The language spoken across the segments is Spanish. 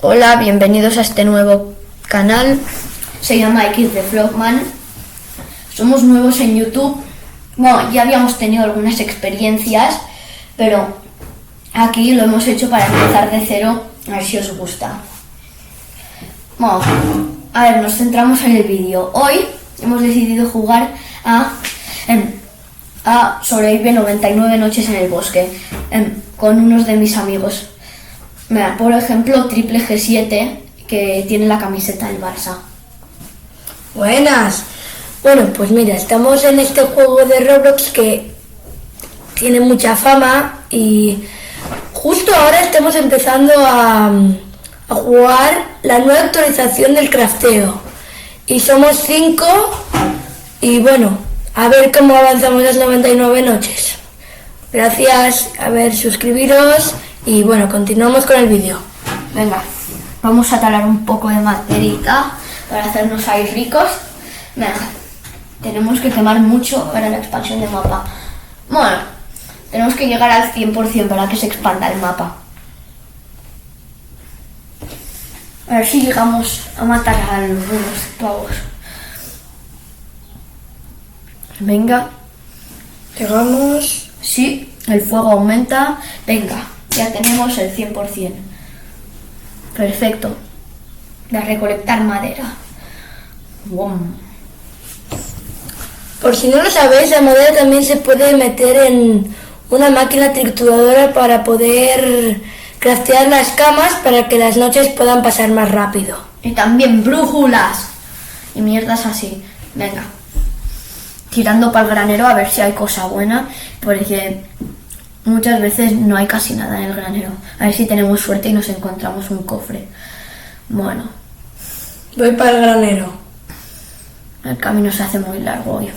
Hola, bienvenidos a este nuevo canal. Se llama X de Frogman. Somos nuevos en YouTube. Bueno, ya habíamos tenido algunas experiencias, pero aquí lo hemos hecho para empezar de cero, a ver si os gusta. Bueno, a ver, nos centramos en el vídeo. Hoy hemos decidido jugar a Sobrevive 99 noches en el bosque con unos de mis amigos. Mira, por ejemplo, Triple G7, que tiene la camiseta del Barça. Buenas. Bueno, pues mira, estamos en este juego de Roblox que tiene mucha fama y justo ahora estamos empezando a jugar la nueva actualización del crafteo. Y somos 5 y bueno, a ver cómo avanzamos las 99 noches. Gracias, a ver, suscribiros y bueno, continuamos con el vídeo. Venga, vamos a talar un poco de maderita para hacernos ahí ricos. Venga, tenemos que quemar mucho para la expansión de mapa. Bueno, tenemos que llegar al 100% para que se expanda el mapa. A ver si llegamos a matar a algunos pavos. Venga. Llegamos. Sí, el fuego aumenta. Venga, ya tenemos el 100%. Perfecto. De recolectar madera. Wow. Por si no lo sabéis, la madera también se puede meter en una máquina trituradora para poder craftear las camas para que las noches puedan pasar más rápido. Y también brújulas y mierdas así. Venga, tirando para el granero a ver si hay cosa buena, porque muchas veces no hay casi nada en el granero. A ver si tenemos suerte y nos encontramos un cofre. Bueno, Voy para el granero. el camino se hace muy largo hoy.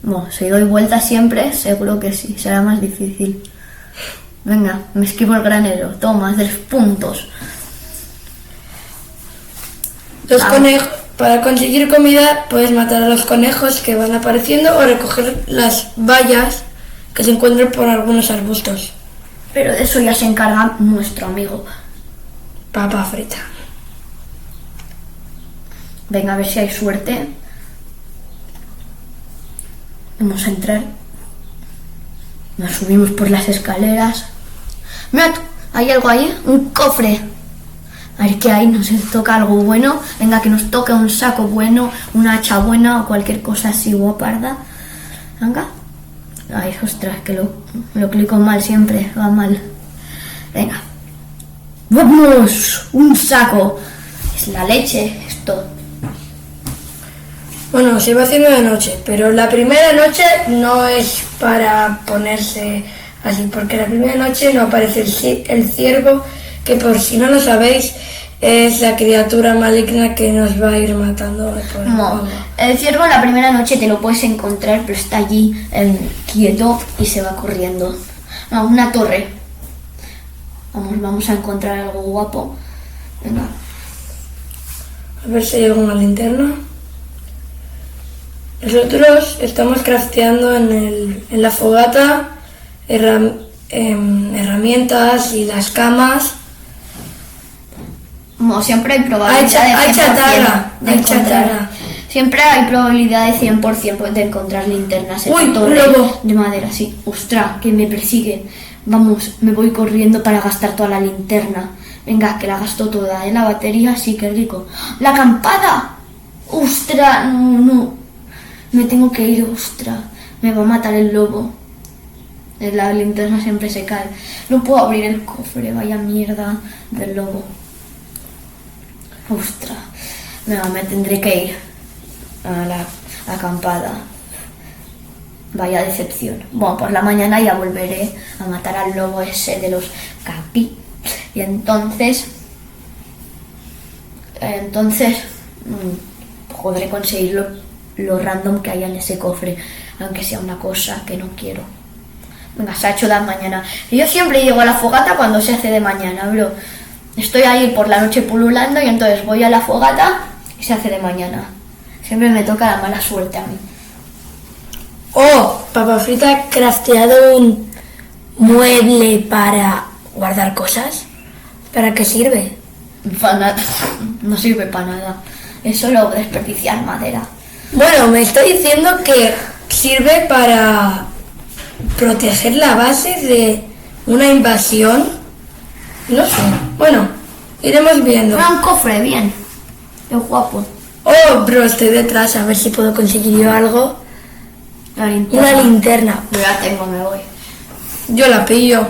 Bueno, si doy vuelta siempre, seguro que sí, será más difícil. Venga, me esquivo el granero. Toma, 3 puntos. Los conejos. Para conseguir comida puedes matar a los conejos que van apareciendo o recoger las bayas que se encuentran por algunos arbustos. Pero de eso ya se encarga nuestro amigo. Papa frita. Venga, a ver si hay suerte. Vamos a entrar. Nos subimos por las escaleras. Mirad, hay algo ahí, un cofre. A ver qué hay, nos toca algo bueno. Venga, que nos toque un saco bueno, una hacha buena o cualquier cosa así guaparda. Venga. Ay, ostras, que lo clico mal siempre, va mal. Venga. ¡Vamos! Un saco. Es la leche esto. Bueno, se va haciendo de noche, pero la primera noche no es para ponerse así, porque la primera noche no aparece el ciervo, que por si no lo sabéis, es la criatura maligna que nos va a ir matando por el No, agua. el ciervo la primera noche te lo puedes encontrar, pero está allí quieto y se va corriendo. No, una torre. Vamos a encontrar algo guapo. Venga. A ver si hay alguna linterna. Nosotros estamos crafteando en la fogata herramientas y las camas. Como siempre hay probabilidad Hay de 100% chatarra, de hay encontrar. chatarra. Siempre hay probabilidad de 100% de encontrar linternas en Uy, la torre un lobo. de madera. Sí, ostras, que me persigue. Vamos, me voy corriendo para gastar toda la linterna. Venga, que la gasto toda, ¿eh? La batería, sí, qué rico. ¡La acampada! ¡Ostras! No. Me tengo que ir, ostras. Me va a matar el lobo. La linterna siempre se cae. No puedo abrir el cofre, vaya mierda del lobo. Ostras. No, me tendré que ir a la acampada. Vaya decepción. Bueno, por la mañana ya volveré a matar al lobo ese de los capi. Y entonces podré conseguir lo random que haya en ese cofre, aunque sea una cosa que no quiero. Venga, se ha hecho de mañana. Y yo siempre llego a la fogata cuando se hace de mañana, bro. Estoy ahí por la noche pululando y entonces voy a la fogata y se hace de mañana. Siempre me toca la mala suerte a mí. Oh, Papa Frita ha crafteado un mueble para guardar cosas. ¿Para qué sirve? No sirve para nada. Es solo desperdiciar madera. Bueno, me está diciendo que sirve para proteger la base de una invasión. No sé. Bueno, iremos viendo. Un cofre, bien. Qué guapo. Oh, bro, estoy detrás a ver si puedo conseguir yo algo. Una linterna. Yo la tengo, me voy. Yo la pillo.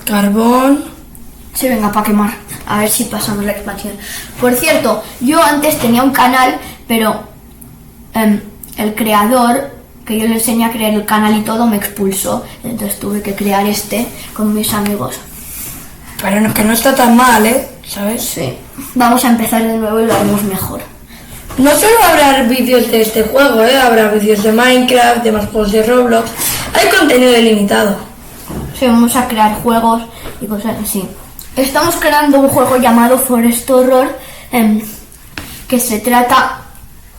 Carbón. Sí, venga, para quemar. A ver si pasamos la expansión. Por cierto, yo antes tenía un canal, pero el creador, que yo le enseñé a crear el canal y todo, me expulsó. Entonces tuve que crear este con mis amigos. Pero no, que no está tan mal, ¿eh? ¿Sabes? Sí. Vamos a empezar de nuevo y lo haremos mejor. No solo habrá vídeos de este juego, habrá vídeos de Minecraft, de más juegos de Roblox. Hay contenido ilimitado. Sí, vamos a crear juegos y cosas así. Estamos creando un juego llamado Forest Horror, que se trata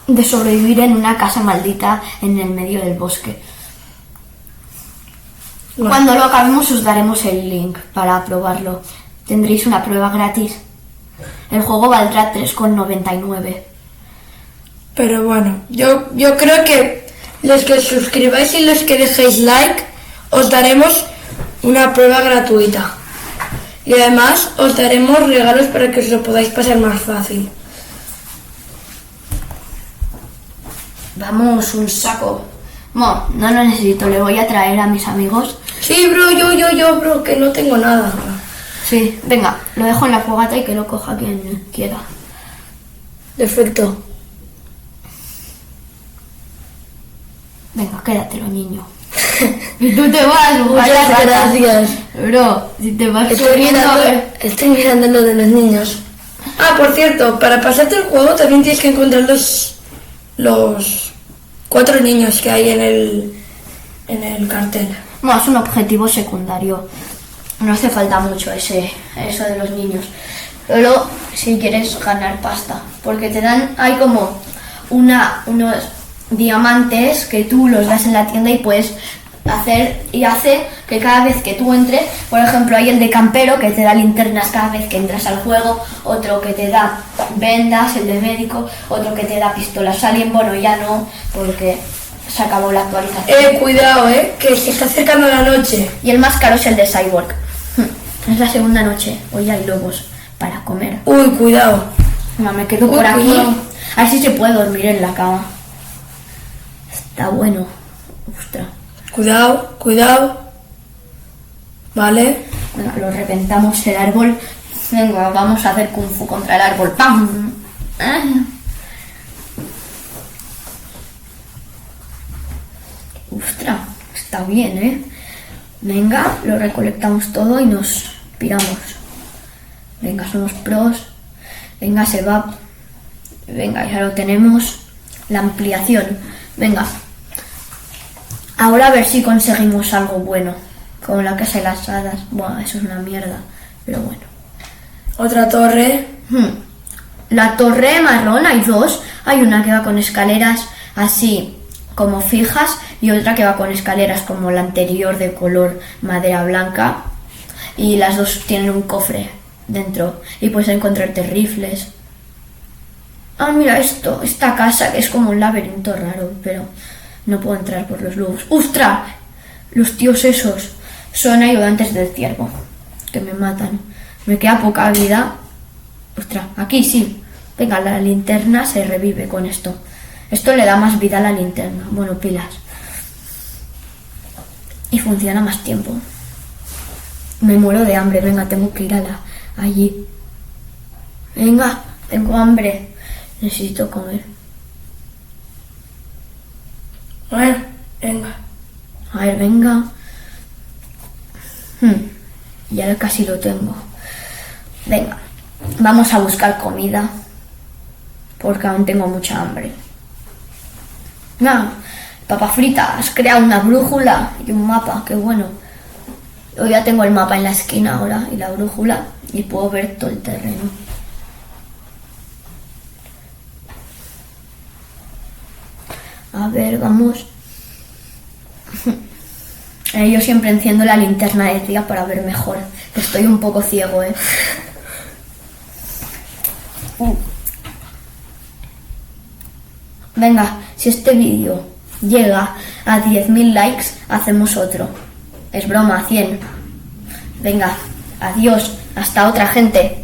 de sobrevivir en una casa maldita en el medio del bosque. Bueno. Cuando lo acabemos os daremos el link para probarlo. Tendréis una prueba gratis. El juego valdrá 3,99. Pero bueno, yo creo que los que os suscribáis y los que dejéis like, os daremos una prueba gratuita. Y además os daremos regalos para que os lo podáis pasar más fácil. Vamos, un saco. Bueno, no lo necesito, le voy a traer a mis amigos. Sí, bro, yo, bro, que no tengo nada. Sí, venga, lo dejo en la fogata y que lo coja quien quiera. Perfecto. Venga, quédatelo, niño. Y tú te vas, Muchas gracias. Bro, si te vas corriendo a ver. Estoy mirando lo de los niños. Ah, por cierto, para pasarte el juego también tienes que encontrar los 4 niños que hay en el cartel. Bueno, es un objetivo secundario. No hace falta mucho eso de los niños. Solo si quieres ganar pasta. Porque te dan, hay como unos diamantes que tú los das en la tienda y puedes hacer, y hace que cada vez que tú entres, por ejemplo, hay el de campero que te da linternas cada vez que entras al juego, otro que te da vendas, el de médico, otro que te da pistolas. Alien, bueno, ya no, porque se acabó la actualización. Cuidado, que se está acercando la noche. Y el más caro es el de Cyborg. Es la segunda noche, hoy hay lobos para comer. Uy, cuidado. Me quedo por aquí. Cuidado. A ver si se puede dormir en la cama. Está bueno. Ostras. Cuidado. Vale. Bueno, lo reventamos el árbol. Venga, vamos a hacer kung fu contra el árbol. ¡Pam! ¡Ah! Ostras, está bien, Venga, lo recolectamos todo y nos piramos. Venga, somos pros. Venga, se va. Venga, ya lo tenemos. La ampliación. Venga. Ahora a ver si conseguimos algo bueno. Como la casa de las hadas. Buah, eso es una mierda. Pero bueno. Otra torre. La torre marrón, hay 2. Hay una que va con escaleras así como fijas y otra que va con escaleras como la anterior de color madera blanca. Y las 2 tienen un cofre dentro y puedes encontrarte rifles. Ah, mira esto, esta casa que es como un laberinto raro, pero no puedo entrar por los lobos. ¡Ostras! Los tíos esos son ayudantes del ciervo, que me matan. Me queda poca vida. ¡Ostras! Aquí sí. Venga, la linterna se revive con esto. Esto le da más vida a la linterna. Bueno, pilas. Y funciona más tiempo. Me muero de hambre. Venga, tengo que ir allí. Venga, tengo hambre. Necesito comer. Bueno, venga. A ver, venga. Ya casi lo tengo. Venga, vamos a buscar comida. Porque aún tengo mucha hambre. Papa frita, has creado una brújula y un mapa, qué bueno. Yo ya tengo el mapa en la esquina ahora y la brújula y puedo ver todo el terreno. A ver, vamos. Yo siempre enciendo la linterna de día para ver mejor. Estoy un poco ciego, ¿eh? Venga, si este vídeo llega a 10.000 likes, hacemos otro. Es broma, 100. Venga, adiós. Hasta otra, gente.